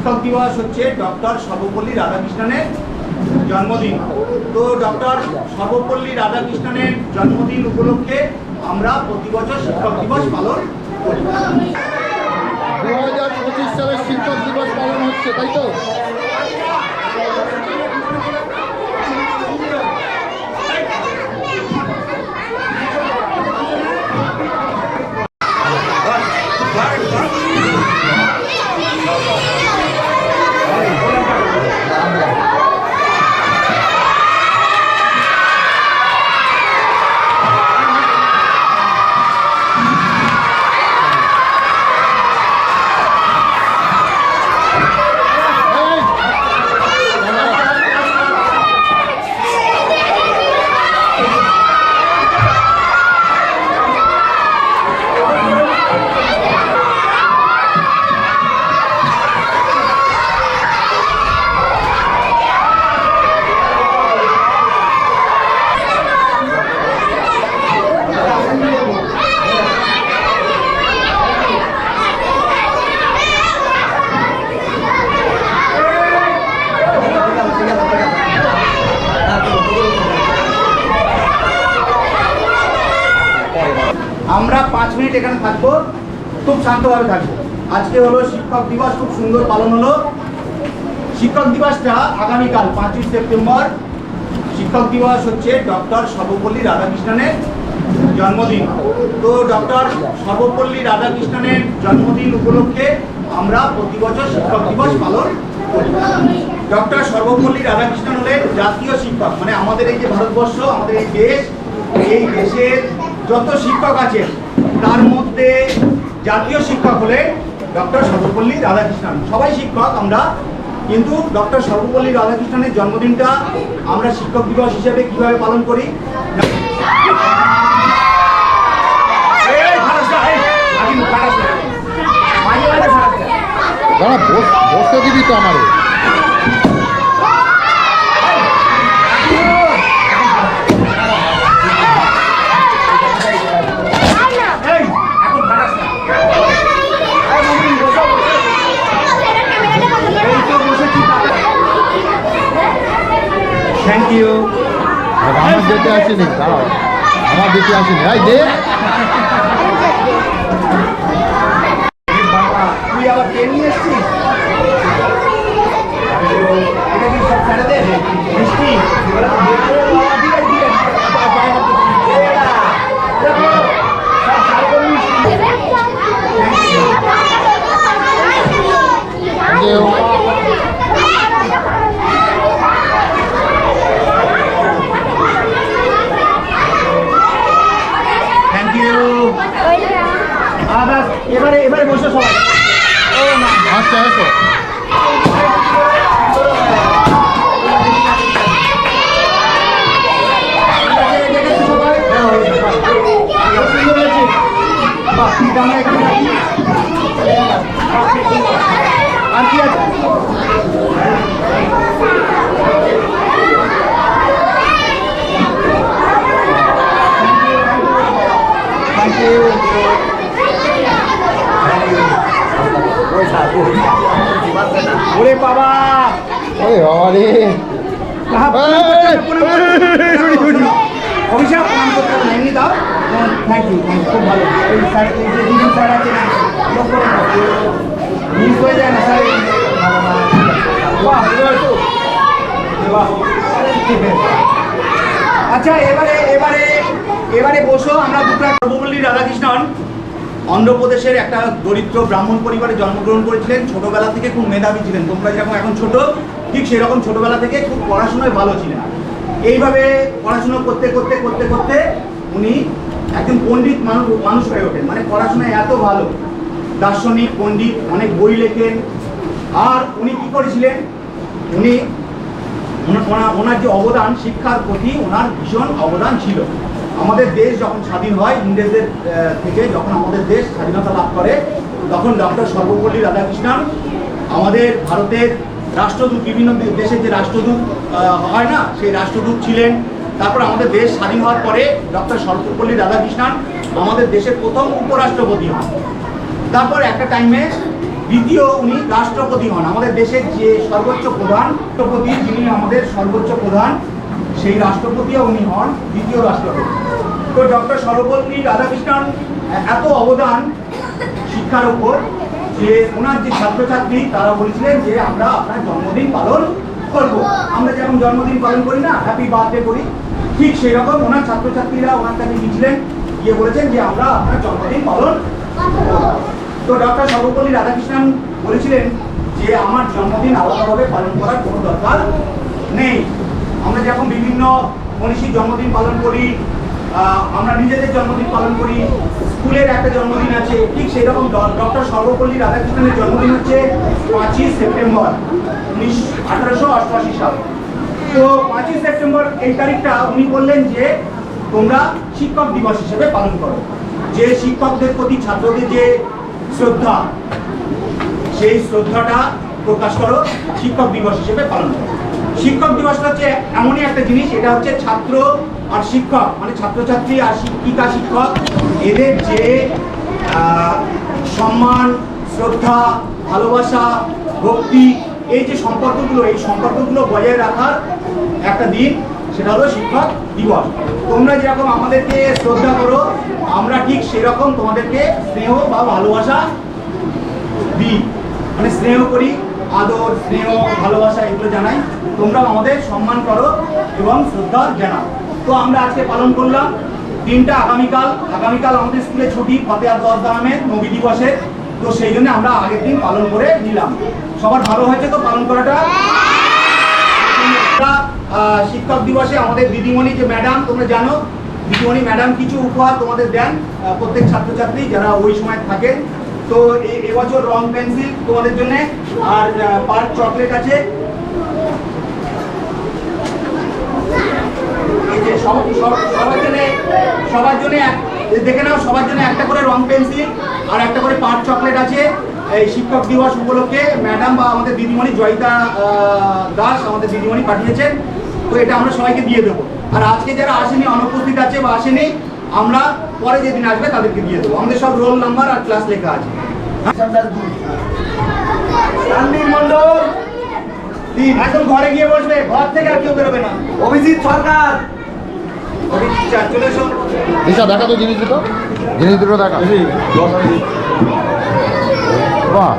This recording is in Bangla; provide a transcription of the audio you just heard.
শিক্ষক দিবস হচ্ছে ডক্টর সর্বপল্লী রাধাকৃষ্ণনের জন্মদিন। তো ডক্টর সর্বপল্লী রাধাকৃষ্ণনের জন্মদিন উপলক্ষে আমরা প্রতি বছর শিক্ষক দিবস পালন করি। 2025 সালের শিক্ষক দিবস পালন হচ্ছে, তাই তো? আমরা 5 মিনিট এখানে থাকবো, খুব শান্তভাবে থাকবো। আজকে হলো শিক্ষক দিবস, খুব সুন্দর পালন হলো। শিক্ষক দিবসটা আগামীকাল 5ই সেপ্টেম্বর। শিক্ষক দিবস হচ্ছে ডক্টর সর্বপল্লী রাধাকৃষ্ণনের জন্মদিন। তো ডক্টর সর্বপল্লী রাধাকৃষ্ণনের জন্মদিন উপলক্ষে আমরা প্রতি বছর শিক্ষক দিবস পালন করি। ডক্টর সর্বপল্লী রাধাকৃষ্ণন হলেন জাতীয় শিক্ষক, মানে আমাদের এই যে ভারতবর্ষ, আমাদের এই দেশ, এই দেশের যত শিক্ষক আছে তার মধ্যে জাতীয় শিক্ষক হলেন ডক্টর সর্বপল্লী রাধাকৃষ্ণন। সবাই শিক্ষক আমরা, কিন্তু ডক্টর সর্বপল্লী রাধাকৃষ্ণনের জন্মদিনটা আমরা শিক্ষক দিবস হিসেবে কিভাবে পালন করি। বসতে দিবি তো আমারে। Thank you. আমার দিতে আসেনি, দাঁড়াও, আমার দিতে আসেনি। এই দে, তুই আবার পেন নিয়ে এসছিস? এটা কি সব ছেড়ে দে মিষ্টি। এবারে বসে সবাই। আচ্ছা এসো। আর কি আছে? Thank you. ওরে বাবা, ওরে বাবা রে, অভিশাপ নাম করতে এমনি দাও। থ্যাংক ইউ, খুব ভালো। এই স্যার, এই যে দিদি স্যার আছে, মিস হয়ে যায় না স্যার। আচ্ছা, এবারে বসো। আমরা দুটো সর্বপল্লী রাধাকৃষ্ণন অন্ধ্রপ্রদেশের একটা দরিদ্র ব্রাহ্মণ পরিবারে জন্মগ্রহণ করেছিলেন। ছোটবেলা থেকে খুব মেধাবী ছিলেন। তোমরা যেরকম এখন ছোট, ঠিক সেরকম ছোটবেলা থেকে খুব পড়াশোনায় ভালো ছিলেন। এইভাবে পড়াশোনা করতে করতে করতে করতে উনি একজন পণ্ডিত মানুষ হয়ে ওঠেন। মানে পড়াশোনায় এত ভালো, দার্শনিক পণ্ডিত, অনেক বই লেখেন। আর উনি কী করেছিলেন, উনি ওনার যে অবদান, শিক্ষার প্রতি ওনার ভীষণ অবদান ছিল। আমাদের দেশ যখন স্বাধীন হয়, ইংরেজদের থেকে যখন আমাদের দেশ স্বাধীনতা লাভ করে, তখন ডক্টর সর্বপল্লী রাধাকৃষ্ণন আমাদের ভারতের রাষ্ট্রদূত, বিভিন্ন দেশের যে রাষ্ট্রদূত হয় না, সেই রাষ্ট্রদূত ছিলেন। তারপর আমাদের দেশ স্বাধীন হওয়ার পরে ডক্টর সর্বপল্লী রাধাকৃষ্ণন আমাদের দেশের প্রথম উপরাষ্ট্রপতি হন। তারপর একটা টাইমে দ্বিতীয় উনি রাষ্ট্রপতি হন, আমাদের দেশের যে সর্বোচ্চ প্রধান রাষ্ট্রপতি, যিনি আমাদের সর্বোচ্চ প্রধান, সেই রাষ্ট্রপতিও উনি হন দ্বিতীয় রাষ্ট্রপতি। তো ডক্টর সর্বপল্লী রাধাকৃষ্ণন এত অবদান শিক্ষার উপর যে ওনার যে ছাত্রছাত্রী তারা বলেছিলেন যে আমরা আপনার জন্মদিন পালন করব। আমরা যেমন জন্মদিন পালন করি না, হ্যাপি বার্থডে করি, ঠিক সেই রকম ওনার ছাত্রছাত্রীরা ওনার কাছে গিয়েছিলেন, গিয়ে বলেছেন যে আমরা আপনার জন্মদিন পালন করব। তো ডক্টর সর্বপল্লী রাধাকৃষ্ণন বলেছিলেন যে আমার জন্মদিন আলাদাভাবে পালন করার কোনো দরকার নেই। আমরা যখন বিভিন্ন মনীষীর জন্মদিন পালন করি, আমরা নিজেদের জন্মদিন পালন করি, স্কুলের একটা জন্মদিন আছে, ঠিক সেই রকম ডক্টর সর্বপল্লী রাধাকৃষ্ণনের জন্মদিন হচ্ছে 5ই সেপ্টেম্বর 1888 সাল। তো 5ই সেপ্টেম্বর এই তারিখটা উনি বললেন যে তোমরা শিক্ষক দিবস হিসেবে পালন করো, যে শিক্ষকদের প্রতি ছাত্রদের যে শ্রদ্ধা, সেই শ্রদ্ধাটা প্রকাশ করো, শিক্ষক দিবস হিসেবে পালন করো। শিক্ষক দিবসটা হচ্ছে এমনই একটা জিনিস, এটা হচ্ছে ছাত্র আর শিক্ষক, মানে ছাত্রছাত্রী আর শিক্ষিকা শিক্ষক এদের যে সম্মান, শ্রদ্ধা, ভালোবাসা, ভক্তি, এই যে সম্পর্কগুলো, এই সম্পর্কগুলো বজায় রাখার একটা দিন, সেটা হলো শিক্ষক দিবস। তোমরা যেরকম আমাদেরকে শ্রদ্ধা করো, আমরা ঠিক সেরকম তোমাদেরকে স্নেহ বা ভালোবাসা দিই, মানে স্নেহ করি, আদর, স্নেহ, ভালোবাসা এগুলো জানাই, তোমরা আমাদের সম্মান করো এবং শ্রদ্ধা জানাও। তো আমরা আজকে পালন করলাম দিনটা। আগামীকাল আমাদের স্কুলে ছুটি, ফতে আজওয়াজ আহমেদ নবী দিবসের, তো সেই জন্য আমরা আগের দিন পালন করে নিলাম। সবার ভালো হয়েছে তো পালন করাটা? শিক্ষক দিবসে আমাদের দিদিমণি যে ম্যাডাম, তোমরা জানো দিদিমণি ম্যাডাম কিছু উপহার তোমাদের দেন প্রত্যেক ছাত্রছাত্রী যারা ওই সময় থাকেন। তো এবছর রং পেন্সিল তোমাদের জন্য, আর পার্ক চকলেট আছে। এই যে সবার জন্য দেখে নাও, সবার জন্য একটা করে রং পেন্সিল আর একটা করে পার্ক চকলেট আছে। এই শিক্ষক দিবস উপলক্ষে ম্যাডাম বা আমাদের দিদিমণি জয়িতা দাস আমাদের দিদিমণি পাঠিয়েছেন, তো এটা আমরা সবাইকে দিয়ে দেবো। আর আজকে যারা আসেনি, অনুপস্থিত আছে বা আসেনি, আমরা পরে যেদিন আসবে তাদেরকে দিয়ে দেবো। আমাদের সব রোল নাম্বার আর ক্লাস লেখা আছে। মন্ডল একদম ঘরে গিয়ে বসবে, ঘর থেকে আর কেউ বেরোবে না। অভিজিৎ সরকার, চলে এসো। দিশা দেখা তো জিনিস দুটো দেখা। বাহ,